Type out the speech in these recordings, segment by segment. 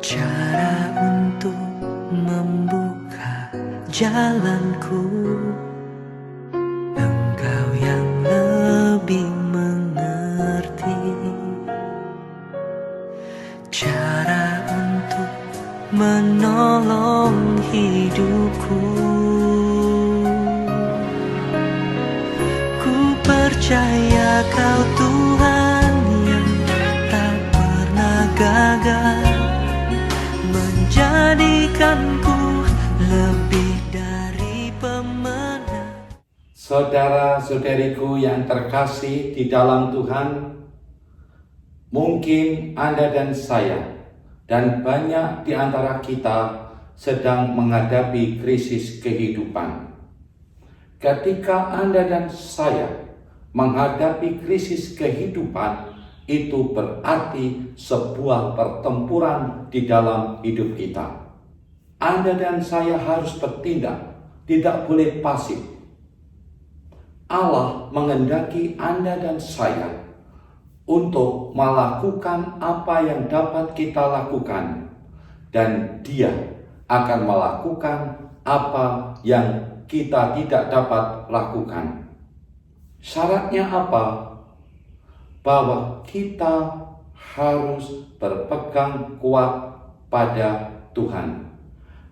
Cara untuk membuka jalanku, Engkau yang lebih mengerti. Cara untuk menolong hidupku, ku percaya Kau Tuhan yang tak pernah gagal, menjadikanku lebih dari pemenang. Saudara-saudariku yang terkasih di dalam Tuhan, mungkin Anda dan saya dan banyak di antara kita sedang menghadapi krisis kehidupan. Ketika Anda dan saya menghadapi krisis kehidupan, itu berarti sebuah pertempuran di dalam hidup kita. Anda dan saya harus bertindak, tidak boleh pasif. Allah menghendaki Anda dan saya untuk melakukan apa yang dapat kita lakukan, dan Dia akan melakukan apa yang kita tidak dapat lakukan. Syaratnya apa? Bahwa kita harus berpegang kuat pada Tuhan.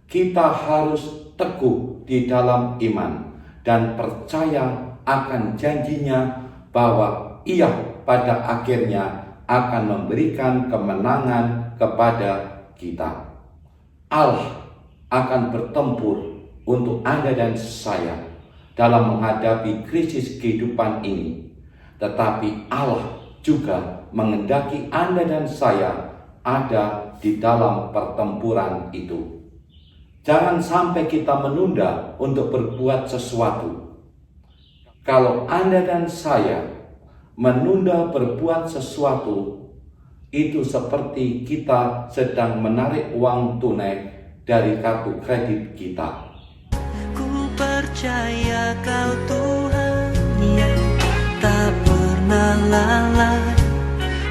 Kita harus teguh di dalam iman dan percaya akan janjinya bahwa Ia pada akhirnya akan memberikan kemenangan kepada kita. Allah akan bertempur untuk Anda dan saya dalam menghadapi krisis kehidupan ini. Tetapi Allah juga menghendaki Anda dan saya ada di dalam pertempuran itu. Jangan sampai kita menunda untuk berbuat sesuatu. Kalau Anda dan saya menunda berbuat sesuatu, itu seperti kita sedang menarik uang tunai dari kartu kredit kita. Ku percaya Kau Tuhan yang tak pernah lalai,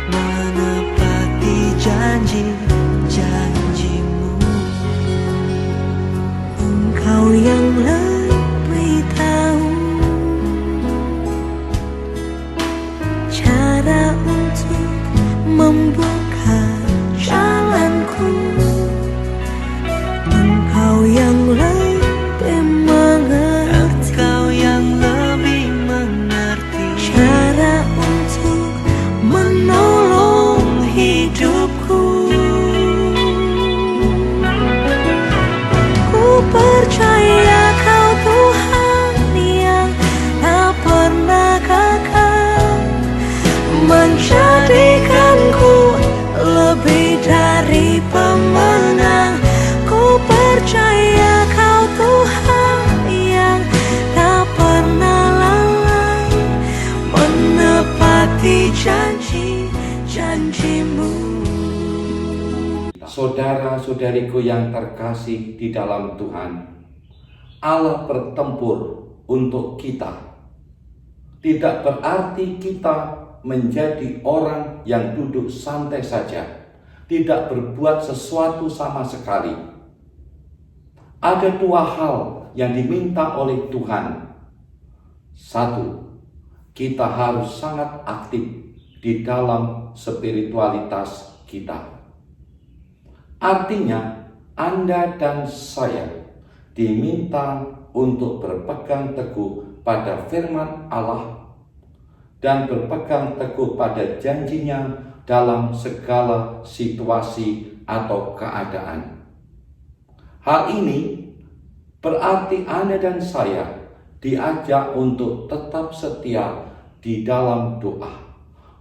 menepati janji-janjimu. Engkau yang lebih tahu cara untuk membuka jalanku. Engkau yang lebih mengerti, Engkau yang lebih mengerti cara untuk menolong hidupku. Ku percaya Kau Tuhan yang tak pernah gagal, menjadikanku lebih dari pemenang. Ku percaya Kau Tuhan yang tak pernah lalai, menepati janji-janjimu. Saudara-saudariku yang terkasih di dalam Tuhan, Allah bertempur untuk kita. Tidak berarti kita menjadi orang yang duduk santai saja, tidak berbuat sesuatu sama sekali. Ada dua hal yang diminta oleh Tuhan. Satu, kita harus sangat aktif di dalam spiritualitas kita. Artinya, Anda dan saya diminta untuk berpegang teguh pada firman Allah dan berpegang teguh pada janjinya dalam segala situasi atau keadaan. Hal ini berarti Anda dan saya diajak untuk tetap setia di dalam doa.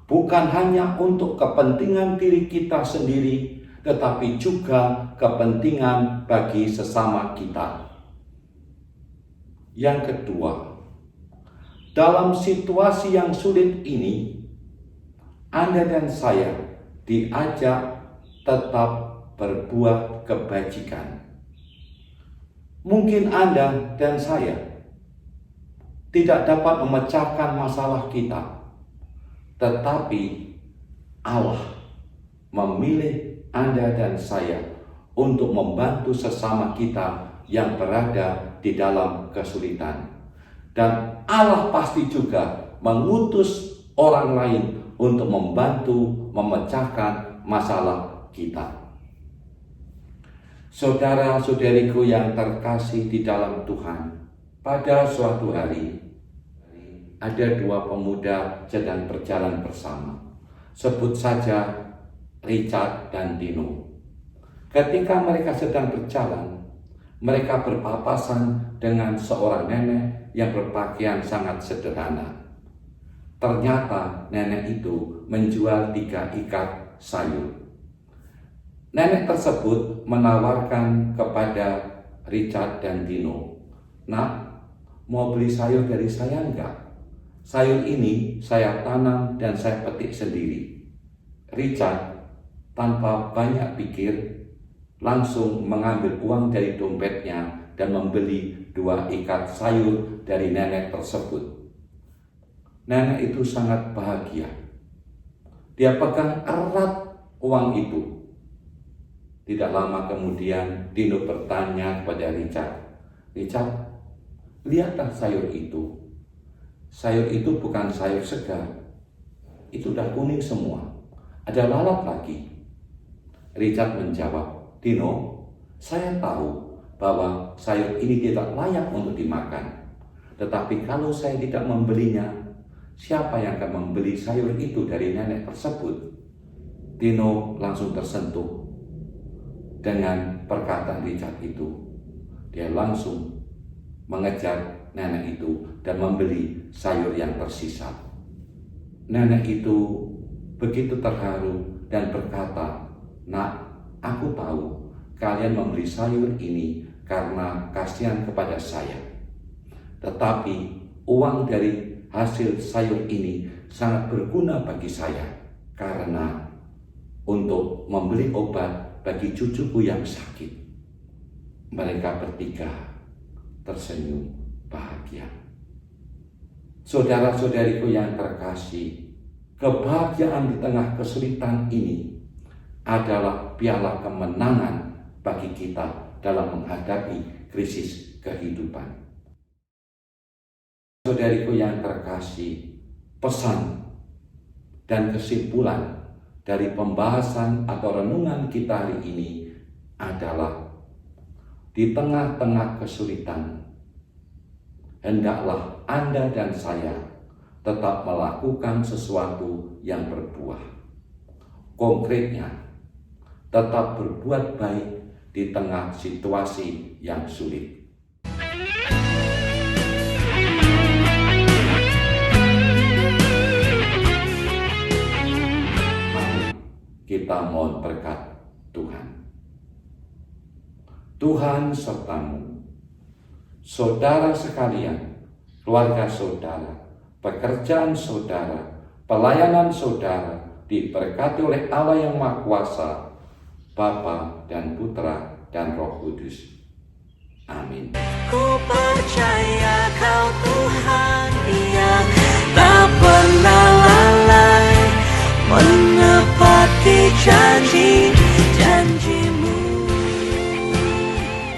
Bukan hanya untuk kepentingan diri kita sendiri, tetapi juga kepentingan bagi sesama kita. Yang kedua, dalam situasi yang sulit ini, Anda dan saya diajak tetap berbuat kebajikan. Mungkin Anda dan saya tidak dapat memecahkan masalah kita, tetapi Allah memilih Anda dan saya untuk membantu sesama kita yang berada di dalam kesulitan. Dan Allah pasti juga mengutus orang lain untuk membantu memecahkan masalah kita. Saudara-saudariku yang terkasih di dalam Tuhan, pada suatu hari ada dua pemuda sedang berjalan bersama. Sebut saja Richard dan Dino. Ketika mereka sedang berjalan, mereka berpapasan dengan seorang nenek yang berpakaian sangat sederhana. Ternyata nenek itu menjual 3 ikat sayur. Nenek tersebut menawarkan kepada Richard dan Dino, "Nak, mau beli sayur dari saya enggak? Sayur ini saya tanam dan saya petik sendiri." Richard tanpa banyak pikir langsung mengambil uang dari dompetnya dan membeli 2 ikat sayur dari nenek tersebut. Nenek itu sangat bahagia. Dia pegang erat uang itu. Tidak lama kemudian Dino bertanya kepada Richard, "Richard, lihatlah sayur itu. Sayur itu bukan sayur segar. Itu udah kuning semua. Ada lalat lagi." Richard menjawab, "Dino, saya tahu bahwa sayur ini tidak layak untuk dimakan. Tetapi kalau saya tidak membelinya, siapa yang akan membeli sayur itu dari nenek tersebut?" Dino langsung tersentuh dengan perkataan Richard itu. Dia langsung mengejar nenek itu dan membeli sayur yang tersisa. Nenek itu begitu terharu dan berkata, "Nak, aku tahu kalian membeli sayur ini karena kasihan kepada saya. Tetapi uang dari hasil sayur ini sangat berguna bagi saya karena untuk membeli obat bagi cucuku yang sakit." Mereka bertiga tersenyum bahagia. Saudara-saudariku yang terkasih, kebahagiaan di tengah kesulitan ini adalah piala kemenangan bagi kita dalam menghadapi krisis kehidupan. Saudariku yang terkasih, pesan dan kesimpulan dari pembahasan atau renungan kita hari ini adalah di tengah-tengah kesulitan, hendaklah Anda dan saya tetap melakukan sesuatu yang berbuah. Konkretnya, tetap berbuat baik di tengah situasi yang sulit. Kita mohon berkat Tuhan. Tuhan sertamu, saudara sekalian, keluarga saudara, pekerjaan saudara, pelayanan saudara diberkati oleh Allah yang Maha Kuasa, Bapa dan Putra dan Roh Kudus. Amin. Ku percaya Kau Tuhan yang tak pernah lalai menepati janji.